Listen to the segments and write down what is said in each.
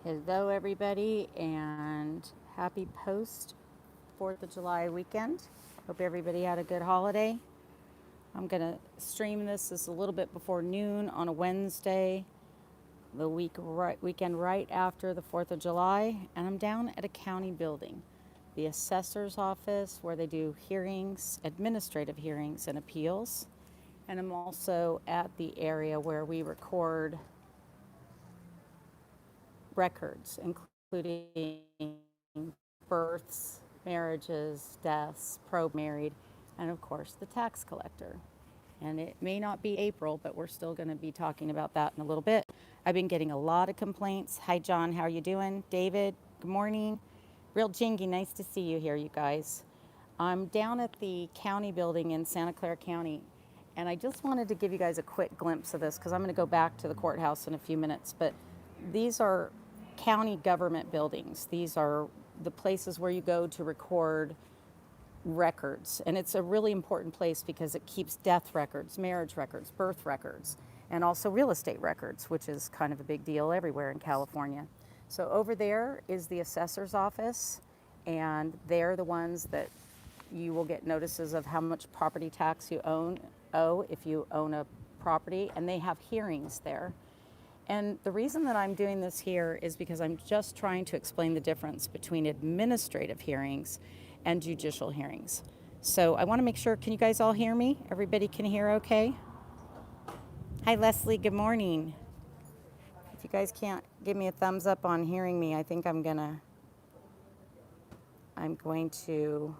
Hello, everybody, and happy post 4th of July weekend. Hope everybody had a good holiday. I'm going to stream this a little bit before noon on a Wednesday, the weekend right after the 4th of July, and I'm down at a county building, the Assessor's Office, where they do hearings, administrative hearings, and appeals. And I'm also at the area where we record records, including births, marriages, deaths, probe married, and of course the tax collector. And it may not be April, but we're still going to be talking about that in a little bit. I've been getting a lot of complaints. Hi, John, how are you doing? David, good morning. Real Jingy, nice to see you here, you guys. I'm down at the county building in Santa Clara County, and I just wanted to give you guys a quick glimpse of this because I'm going to go back to the courthouse in a few minutes. But these are county government buildings. These are the places where you go to record records. And it's a really important place because it keeps death records, marriage records, birth records, and also real estate records, which is kind of a big deal everywhere in California. So over there is the assessor's office, and they're the ones that you will get notices of how much property tax you owe if you own a property, and they have hearings there. And the reason that I'm doing this here is because I'm just trying to explain the difference between administrative hearings and judicial hearings. So I want to make sure, can you guys all hear me? Everybody can hear okay? Hi, Leslie, good morning. If you guys can't give me a thumbs up on hearing me, I think I'm going to,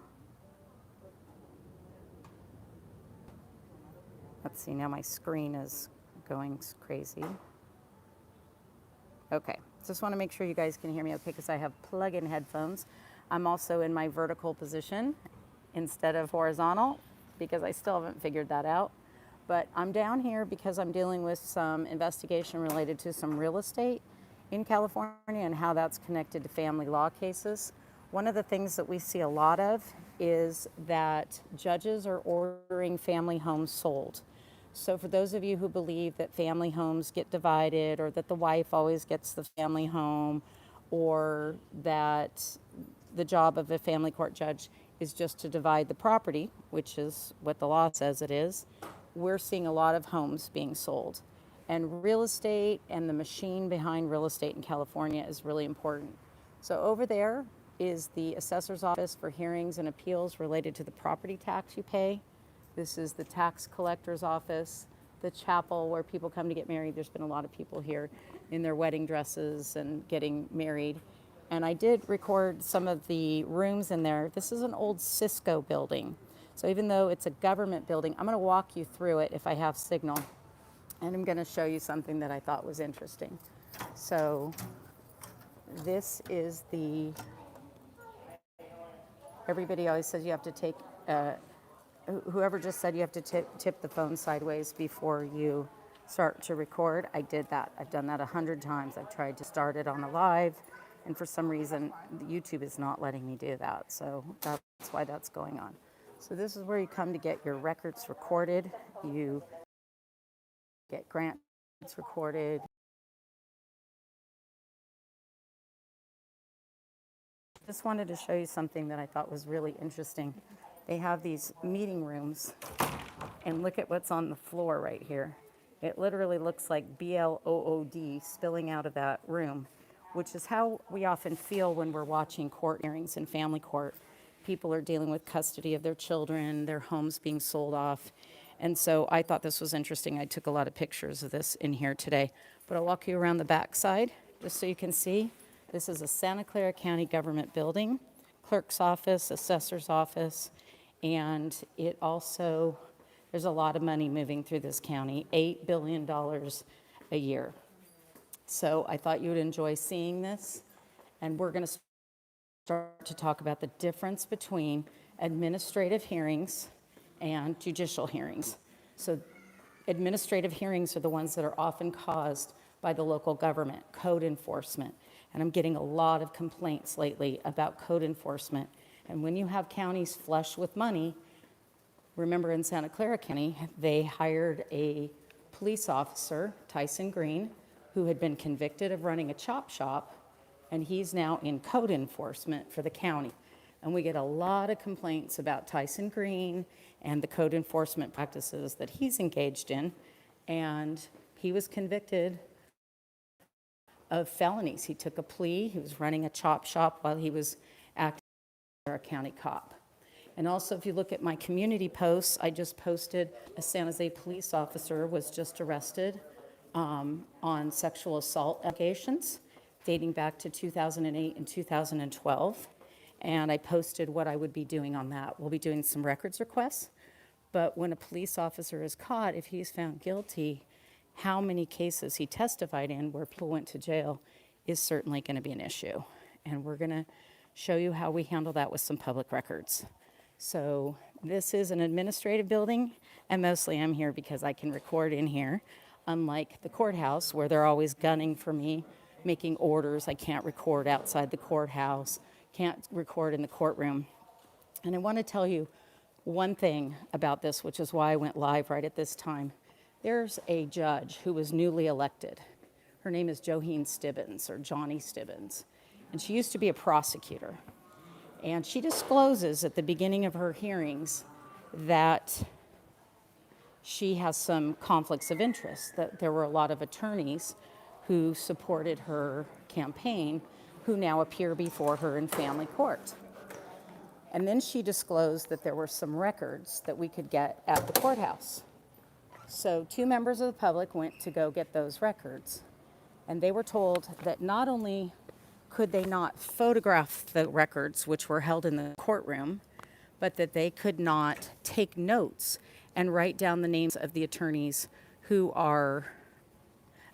let's see, now my screen is going crazy. Okay, just want to make sure you guys can hear me okay because I have plug-in headphones. I'm also in my vertical position instead of horizontal because I still haven't figured that out. But I'm down here because I'm dealing with some investigation related to some real estate in California and how that's connected to family law cases. One of the things that we see a lot of is that judges are ordering family homes sold. So for those of you who believe that family homes get divided or that the wife always gets the family home or that the job of a family court judge is just to divide the property, which is what the law says it is, we're seeing a lot of homes being sold. And real estate and the machine behind real estate in California is really important. So over there is the assessor's office for hearings and appeals related to the property tax you pay. This is the tax collector's office, the chapel where people come to get married. There's been a lot of people here in their wedding dresses and getting married. And I did record some of the rooms in there. This is an old Cisco building. So even though it's a government building, I'm going to walk you through it if I have signal. And I'm going to show you something that I thought was interesting. So this is everybody always says you have to take, whoever just said you have to tip the phone sideways before you start to record. I did that. I've done that 100 times. I've tried to start it on a live, and for some reason, YouTube is not letting me do that. So that's why that's going on. So this is where you come to get your records recorded. You get grants recorded. Just wanted to show you something that I thought was really interesting. They have these meeting rooms, and look at what's on the floor right here. It literally looks like BLOOD spilling out of that room, which is how we often feel when we're watching court hearings in family court. People are dealing with custody of their children, their homes being sold off. And so I thought this was interesting. I took a lot of pictures of this in here today. But I'll walk you around the back side just so you can see. This is a Santa Clara County government building, clerk's office, assessor's office, and it also, there's a lot of money moving through this county, $8 billion a year. So I thought you would enjoy seeing this, and we're going to start to talk about the difference between administrative hearings and judicial hearings. So administrative hearings are the ones that are often caused by the local government, code enforcement. And I'm getting a lot of complaints lately about code enforcement. And when you have counties flush with money, remember in Santa Clara County, they hired a police officer, Tyson Green, who had been convicted of running a chop shop and he's now in code enforcement for the county. And we get a lot of complaints about Tyson Green and the code enforcement practices that he's engaged in. And he was convicted of felonies. He took a plea. He was running a chop shop while he was acting as a county cop. And also, if you look at my community posts, I just posted a San Jose police officer was just arrested on sexual assault allegations dating back to 2008 and 2012. And I posted what I would be doing on that. We'll be doing some records requests. But when a police officer is caught, if he's found guilty, how many cases he testified in where people went to jail is certainly going to be an issue. And we're going to show you how we handle that with some public records. So this is an administrative building, and mostly I'm here because I can record in here, unlike the courthouse where they're always gunning for me, making orders. I can't record outside the courthouse, can't record in the courtroom. And I want to tell you one thing about this, which is why I went live right at this time. There's a judge who was newly elected. Her name is Joheen Stibbins, or Johnny Stibbins, and she used to be a prosecutor. And she discloses at the beginning of her hearings that she has some conflicts of interest, that there were a lot of attorneys who supported her campaign who now appear before her in family court. And then she disclosed that there were some records that we could get at the courthouse. So 2 members of the public went to go get those records, and they were told that not only could they not photograph the records which were held in the courtroom, but that they could not take notes and write down the names of the attorneys who are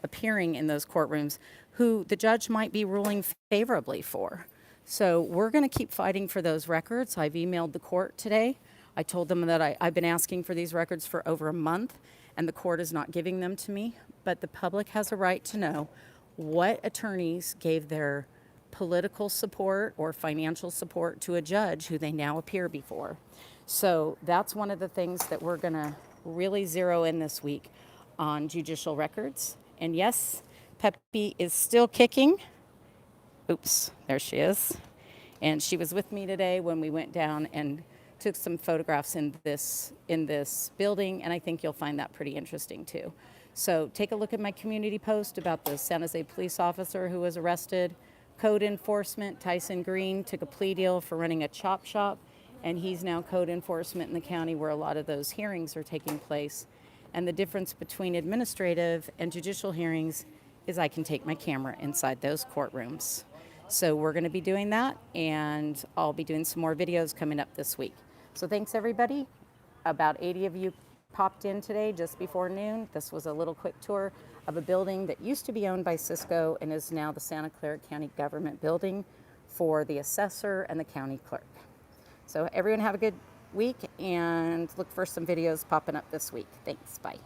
appearing in those courtrooms, who the judge might be ruling favorably for. So we're going to keep fighting for those records. I've emailed the court today. I told them that I've been asking for these records for over a month, and the court is not giving them to me. But the public has a right to know what attorneys gave their political support or financial support to a judge who they now appear before. So that's one of the things that we're going to really zero in this week on judicial records. And yes, Peppy is still kicking. Oops, there she is. And she was with me today when we went down and took some photographs in this building, and I think you'll find that pretty interesting too. So take a look at my community post about the San Jose police officer who was arrested. Code enforcement, Tyson Green took a plea deal for running a chop shop, and he's now code enforcement in the county where a lot of those hearings are taking place. And the difference between administrative and judicial hearings is I can take my camera inside those courtrooms. So we're going to be doing that, and I'll be doing some more videos coming up this week. So thanks, everybody. About 80 of you popped in today just before noon. This was a little quick tour of a building that used to be owned by Cisco and is now the Santa Clara County Government Building for the assessor and the county clerk. So everyone have a good week, and look for some videos popping up this week. Thanks. Bye.